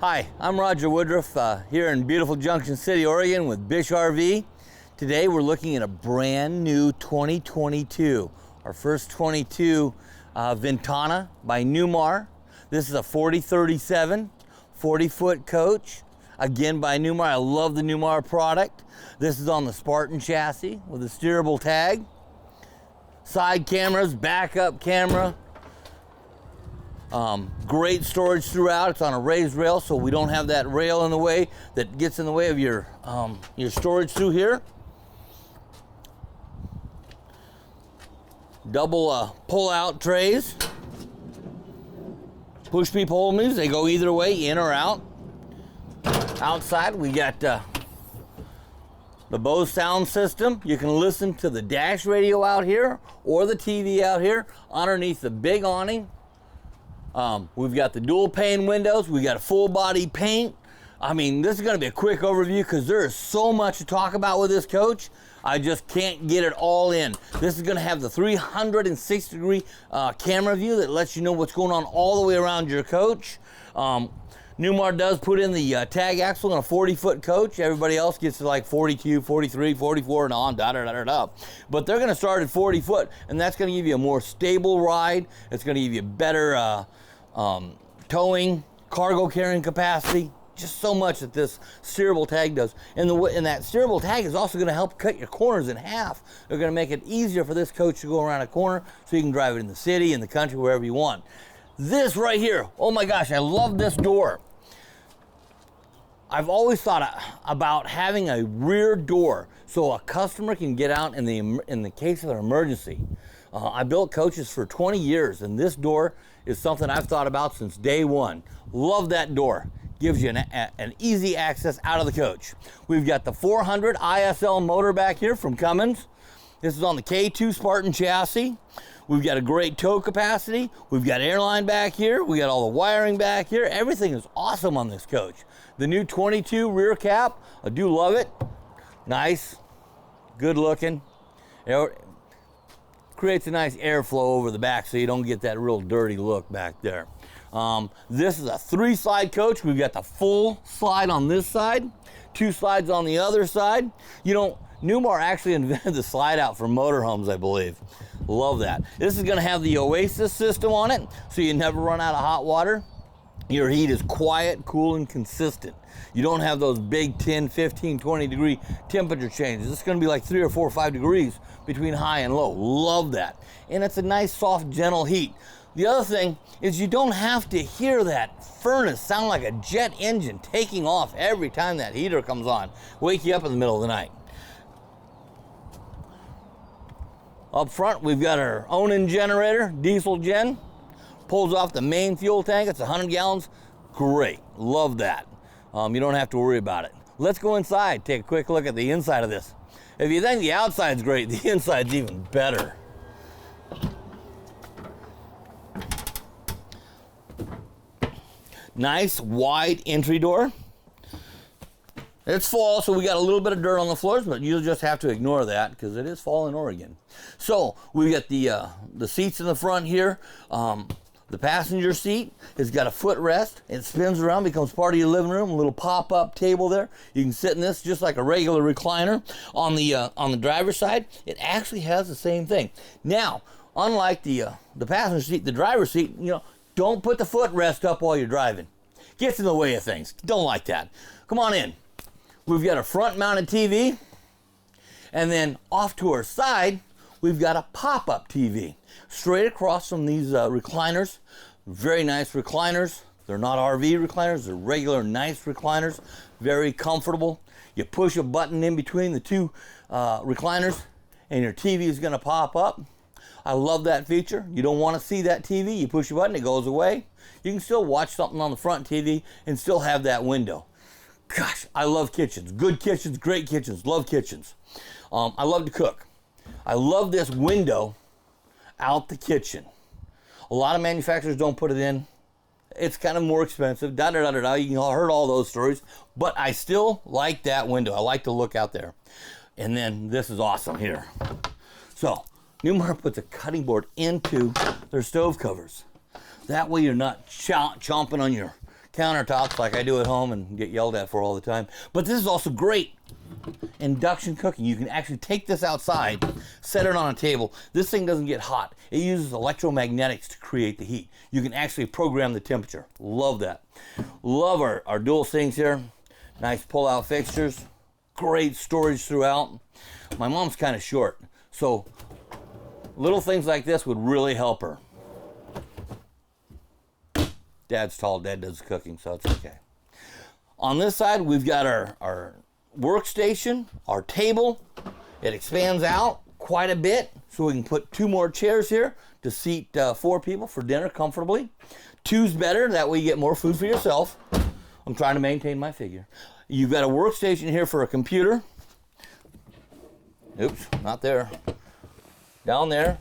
Hi, I'm rWoodruff here in beautiful Junction City, Oregon with Bish RV. Today we're looking at a brand new 2022, our first 22 Ventana by Newmar. This is a 4037, 40-foot coach, again by Newmar. I love the Newmar product. This is on the Spartan chassis with a steerable tag. Side cameras, backup camera. Great storage throughout. It's on a raised rail, so we don't have that rail in the way that gets in the way of your storage through here. Double pull-out trays. Push me, pull me. They go either way, in or out. Outside, we got the Bose sound system. You can listen to the dash radio out here or the TV out here underneath the big awning. We've got the dual pane windows. We got a full body paint. I mean, this is going to be a quick overview because there is so much to talk about with this coach. I just can't get it all in. This is going to have the 360-degree camera view that lets you know what's going on all the way around your coach. Newmar does put in the tag axle on a 40-foot coach. Everybody else gets to like 42, 43, 44, and on, da-da-da-da-da. But they're going to start at 40 foot, and that's going to give you a more stable ride. It's going to give you better towing, cargo carrying capacity, just so much that this steerable tag does. And that steerable tag is also going to help cut your corners in half. They're going to make it easier for this coach to go around a corner so you can drive it in the city, in the country, wherever you want. This right here, oh my gosh, I love this door. I've always thought about having a rear door so a customer can get out in the case of an emergency. I built coaches for 20 years, and this door is something I've thought about since day one. Love that door. Gives you an easy access out of the coach. We've got the 400 ISL motor back here from Cummins. This is on the K2 Spartan chassis. We've got a great tow capacity. We've got airline back here. We got all the wiring back here. Everything is awesome on this coach. The new 22 rear cap, I do love it. Nice, good looking. Creates a nice airflow over the back so you don't get that real dirty look back there. This is a 3-slide coach. We've got the full slide on this side, 2 slides on the other side. You know, Newmar actually invented the slide out for motorhomes, I believe. Love that. This is going to have the Oasis system on it, so you never run out of hot water. Your heat is quiet, cool, and consistent. You don't have those big 10, 15, 20 degree temperature changes. It's going to be like 3 or 4 or 5 degrees between high and low. Love that. And it's a nice, soft, gentle heat. The other thing is you don't have to hear that furnace sound like a jet engine taking off every time that heater comes on. Wake you up in the middle of the night. Up front, we've got our own generator, diesel gen. Pulls off the main fuel tank. It's 100 gallons. Great. Love that. You don't have to worry about it. Let's go inside, take a quick look at the inside of this. If you think the outside's great, the inside's even better. Nice wide entry door. It's fall, so we got a little bit of dirt on the floors, but you'll just have to ignore that because it is fall in Oregon. So we got the seats in the front here. The passenger seat has got a footrest. It spins around, becomes part of your living room. A little pop-up table there. You can sit in this just like a regular recliner. On the driver's side, it actually has the same thing. Now, unlike the passenger seat, the driver's seat, you know, don't put the footrest up while you're driving. Gets in the way of things. Don't like that. Come on in. We've got a front-mounted TV, and then off to our side, we've got a pop-up TV. Straight across from these recliners. Very nice recliners. They're not RV recliners, they're regular nice recliners. Very comfortable. You push a button in between the two recliners, and your TV is going to pop up. I love that feature. You don't want to see that TV, you push a button, it goes away. You can still watch something on the front TV and still have that window. Gosh, I love kitchens. Good kitchens, great kitchens, love kitchens. I love to cook. I love this window out the kitchen. A lot of manufacturers don't put it in. It's kind of more expensive, da-da-da-da-da. You can heard all those stories, but I still like that window. I like to look out there. And then this is awesome here. So, Newmar puts a cutting board into their stove covers. That way you're not chomping on your countertops like I do at home and get yelled at for all the time. But this is also great induction cooking. You can actually take this outside, set it on a table. This thing doesn't get hot. It uses electromagnetics to create the heat. You can actually program the temperature. Love that. Love our dual sinks here. Nice pull-out fixtures. Great storage throughout. My mom's kind of short, so little things like this would really help her. Dad's tall, Dad does the cooking, so it's okay. On this side, we've got our workstation, our table. It expands out quite a bit, so we can put 2 more chairs here to seat 4 people for dinner comfortably. 2's better, that way you get more food for yourself. I'm trying to maintain my figure. You've got a workstation here for a computer. Oops, not there. Down there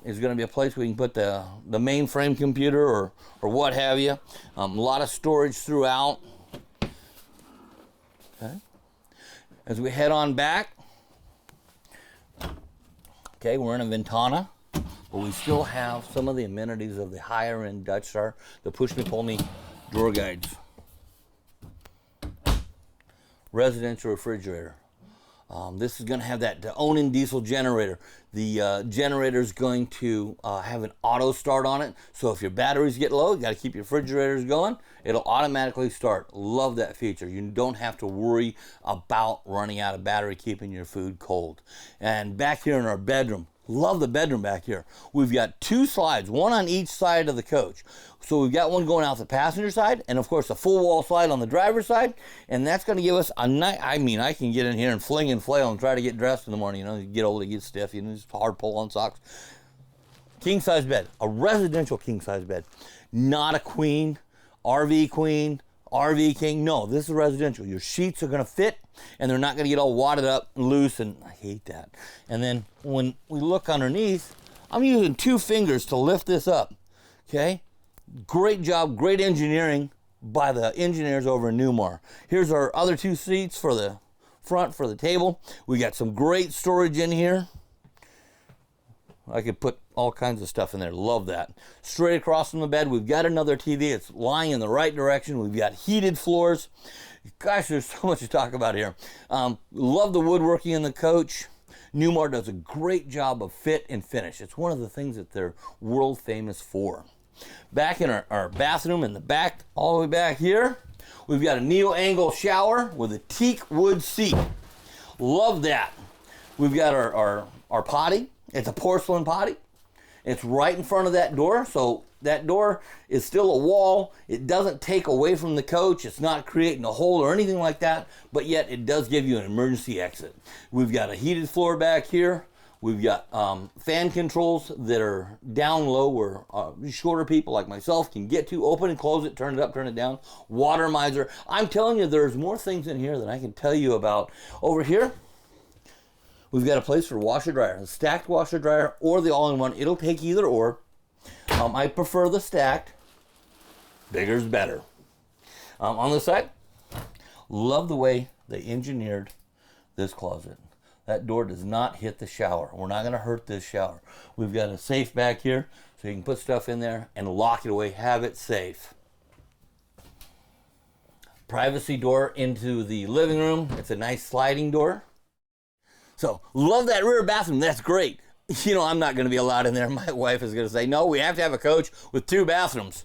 is going to be a place where you can put the mainframe computer or what have you. A lot of storage throughout. Okay. As we head on back, okay, we're in a Ventana, but we still have some of the amenities of the higher end Dutch Star, the push-me-pull-me drawer guides. Residential refrigerator. This is going to have that Onan diesel generator. The generator is going to have an auto start on it. So if your batteries get low, you got to keep your refrigerators going. It'll automatically start. Love that feature. You don't have to worry about running out of battery keeping your food cold. And back here in our bedroom, love the bedroom back here. We've got 2 slides, one on each side of the coach. So we've got one going out the passenger side, and of course a full wall slide on the driver's side, and that's going to give us a nice, I mean, I can get in here and fling and flail and try to get dressed in the morning. You know, you get old, you get stiff, you know, just hard pull on socks. King size bed, a residential king size bed, not a queen, RV king. No, this is residential. Your sheets are going to fit, and they're not going to get all wadded up and loose, and I hate that. And then when we look underneath, I'm using 2 fingers to lift this up, okay? Great job, great engineering by the engineers over in Newmar. Here's our other 2 seats for the front for the table. We got some great storage in here. I could put all kinds of stuff in there. Love that. Straight across from the bed, we've got another TV. It's lying in the right direction. We've got heated floors. Gosh, there's so much to talk about here. Love the woodworking in the coach. Newmar does a great job of fit and finish. It's one of the things that they're world famous for. Back in our bathroom in the back, all the way back here, we've got a neo-angle shower with a teak wood seat. Love that. We've got our potty. It's a porcelain potty. It's right in front of that door, so that door is still a wall. It doesn't take away from the coach. It's not creating a hole or anything like that, but yet it does give you an emergency exit. We've got a heated floor back here. We've got fan controls that are down low where shorter people like myself can get to. Open and close it, turn it up, turn it down. Water miser. I'm telling you, there's more things in here than I can tell you about. Over here, we've got a place for washer dryer, a stacked washer dryer or the all-in-one. It'll take either or. I prefer the stacked. Bigger's better. On the side, love the way they engineered this closet. That door does not hit the shower. We're not going to hurt this shower. We've got a safe back here so you can put stuff in there and lock it away, have it safe. Privacy door into the living room. It's a nice sliding door. So, love that rear bathroom. That's great. You know, I'm not going to be allowed in there. My wife is going to say, no, we have to have a coach with 2 bathrooms.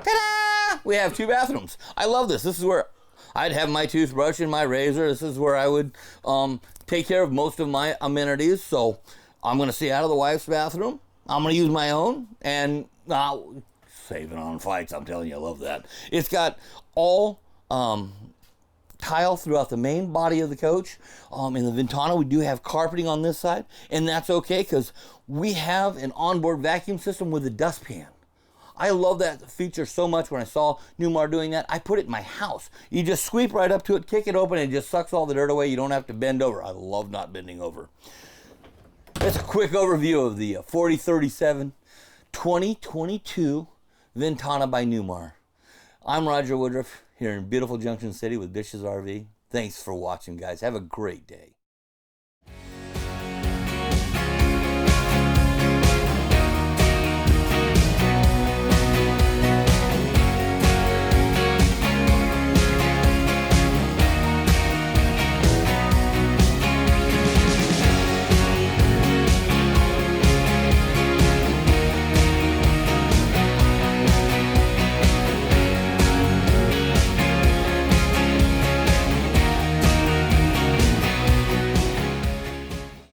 Ta-da! We have 2 bathrooms. I love this. This is where I'd have my toothbrush and my razor. This is where I would take care of most of my amenities. So I'm going to stay out of the wife's bathroom. I'm going to use my own and saving on flights. I'm telling you, I love that. It's got all tile throughout the main body of the coach. In the Ventana, we do have carpeting on this side, and that's okay because we have an onboard vacuum system with a dustpan. I love that feature so much. When I saw Newmar doing that, I put it in my house. You just sweep right up to it, kick it open, and it just sucks all the dirt away. You don't have to bend over. I love not bending over. That's a quick overview of the 4037 2022 Ventana by Newmar. I'm rWoodruff here in beautiful Junction City with BISH'S RV. Thanks for watching, guys. Have a great day.